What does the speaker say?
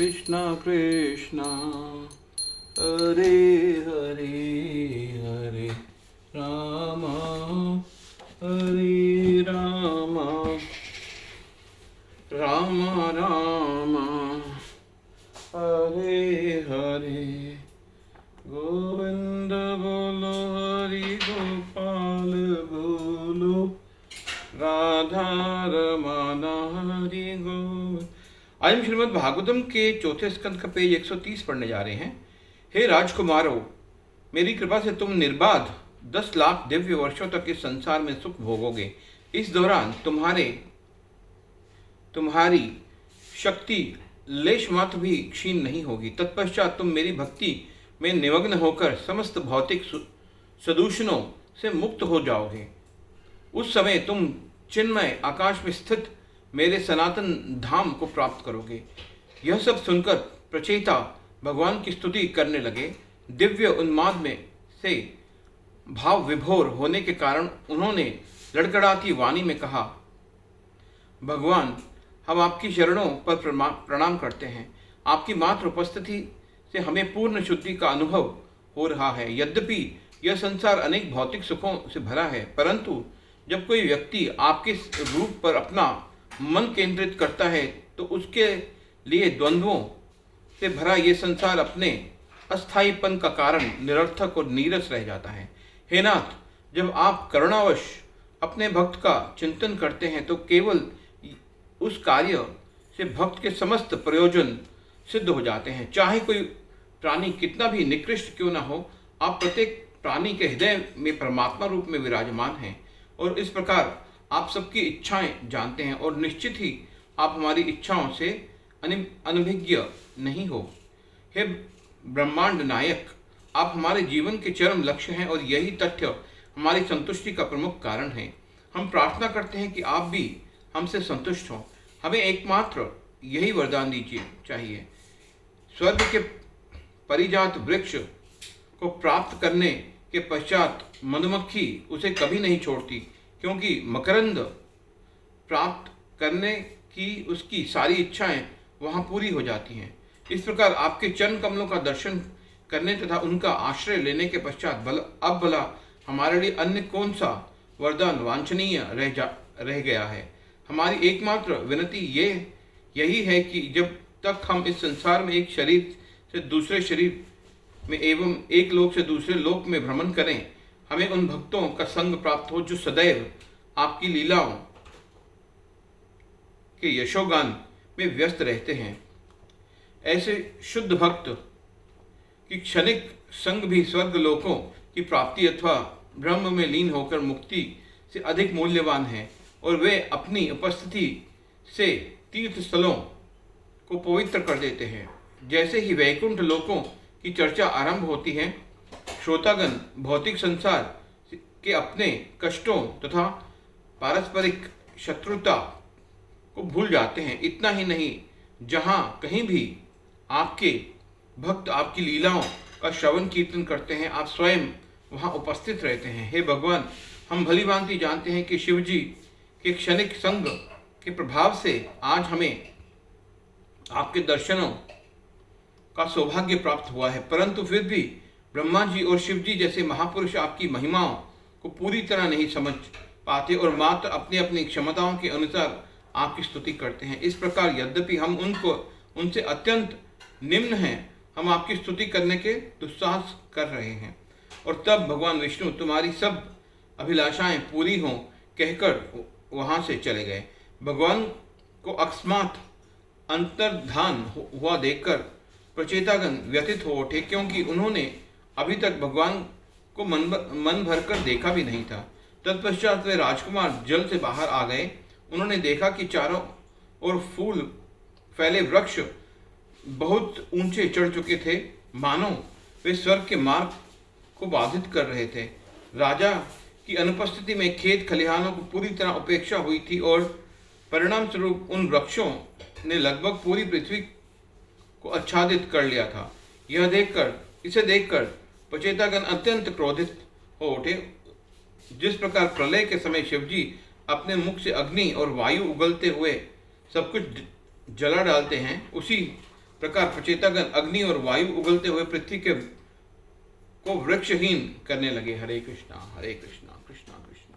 कृष्ण कृष्ण हरे हरे हरे राम हरे राम राम राम हरे हरे गोविंद बोलो हरि गोपाल बोलो राधा रमण हरि गोविंद। आज हम श्रीमद् भागवतम के चौथे स्कंद का पेज 130 पढ़ने जा रहे हैं। हे राजकुमारों, मेरी कृपा से तुम निर्बाध 10 लाख दिव्य वर्षों तक इस संसार में सुख भोगोगे। इस दौरान तुम्हारी शक्ति लेश मात्र भी क्षीण नहीं होगी। तत्पश्चात तुम मेरी भक्ति में निमग्न होकर समस्त भौतिक सदूषणों से मुक्त हो जाओगे। उस समय तुम चिन्मय आकाश में स्थित मेरे सनातन धाम को प्राप्त करोगे। यह सब सुनकर प्रचेता भगवान की स्तुति करने लगे। दिव्य उन्माद में से भाव विभोर होने के कारण उन्होंने लड़खड़ाती वाणी में कहा, भगवान, हम आपकी चरणों पर प्रणाम करते हैं। आपकी मात्र उपस्थिति से हमें पूर्ण शुद्धि का अनुभव हो रहा है। यद्यपि यह संसार अनेक भौतिक सुखों से भरा है, परंतु जब कोई व्यक्ति आपके रूप पर अपना मन केंद्रित करता है तो उसके लिए द्वंद्वों से भरा ये संसार अपने अस्थायीपन का कारण निरर्थक और नीरस रह जाता है। हे नाथ, जब आप करुणावश अपने भक्त का चिंतन करते हैं तो केवल उस कार्य से भक्त के समस्त प्रयोजन सिद्ध हो जाते हैं। चाहे कोई प्राणी कितना भी निकृष्ट क्यों न हो, आप प्रत्येक प्राणी के हृदय में परमात्मा रूप में विराजमान हैं और इस प्रकार आप सबकी इच्छाएं जानते हैं और निश्चित ही आप हमारी इच्छाओं से अनभिज्ञ नहीं हो। हे ब्रह्मांड नायक, आप हमारे जीवन के चरम लक्ष्य हैं और यही तथ्य हमारी संतुष्टि का प्रमुख कारण है। हम प्रार्थना करते हैं कि आप भी हमसे संतुष्ट हों। हमें एकमात्र यही वरदान दीजिए चाहिए। स्वर्ग के परिजात वृक्ष को प्राप्त करने के पश्चात मधुमक्खी उसे कभी नहीं छोड़ती, क्योंकि मकरंद प्राप्त करने की उसकी सारी इच्छाएं वहां पूरी हो जाती हैं। इस प्रकार आपके चरण कमलों का दर्शन करने तथा उनका आश्रय लेने के पश्चात अब भला हमारे लिए अन्य कौन सा वरदान वांछनीय रह गया है। हमारी एकमात्र विनती यही है कि जब तक हम इस संसार में एक शरीर से दूसरे शरीर में एवं एक लोक से दूसरे लोक में भ्रमण करें, हमें उन भक्तों का संग प्राप्त हो जो सदैव आपकी लीलाओं के यशोगान में व्यस्त रहते हैं। ऐसे शुद्ध भक्त की क्षणिक संग भी स्वर्ग लोकों की प्राप्ति अथवा ब्रह्म में लीन होकर मुक्ति से अधिक मूल्यवान है और वे अपनी उपस्थिति से तीर्थ स्थलों को पवित्र कर देते हैं। जैसे ही वैकुंठ लोकों की चर्चा आरंभ होती है, श्रोतागण भौतिक संसार के अपने कष्टों तथा पारस्परिक शत्रुता को भूल जाते हैं। इतना ही नहीं, जहाँ कहीं भी आपके भक्त आपकी लीलाओं का श्रवण कीर्तन करते हैं, आप स्वयं वहाँ उपस्थित रहते हैं। हे भगवान, हम भली भांति जानते हैं कि शिव जी के क्षणिक संग के प्रभाव से आज हमें आपके दर्शनों का सौभाग्य प्राप्त हुआ है, परंतु फिर भी ब्रह्मा जी और शिव जी जैसे महापुरुष आपकी महिमाओं को पूरी तरह नहीं समझ पाते और मात्र अपनी अपनी क्षमताओं के अनुसार आपकी स्तुति करते हैं। इस प्रकार यद्यपि हम उनसे अत्यंत निम्न हैं, हम आपकी स्तुति करने के दुस्साहस कर रहे हैं। और तब भगवान विष्णु तुम्हारी सब अभिलाषाएं पूरी हों कहकर वहां से चले गए। भगवान को अकस्मात अंतर्धान हुआ देखकर प्रचेतागण व्यथित हो उठे, क्योंकि उन्होंने अभी तक भगवान को मन भरकर देखा भी नहीं था। तत्पश्चात वे राजकुमार जल से बाहर आ गए। उन्होंने देखा कि चारों ओर फूल फैले वृक्ष बहुत ऊंचे चढ़ चुके थे, मानो वे स्वर्ग के मार्ग को बाधित कर रहे थे। राजा की अनुपस्थिति में खेत खलिहानों को पूरी तरह उपेक्षा हुई थी और परिणाम स्वरूप उन वृक्षों ने लगभग पूरी पृथ्वी को आच्छादित कर लिया था। इसे देखकर प्रचेतागण अत्यंत क्रोधित हो उठे। जिस प्रकार प्रलय के समय शिवजी अपने मुख से अग्नि और वायु उगलते हुए सब कुछ जला डालते हैं, उसी प्रकार प्रचेतागण अग्नि और वायु उगलते हुए पृथ्वी के को वृक्षहीन करने लगे। हरे कृष्णा कृष्णा कृष्णा।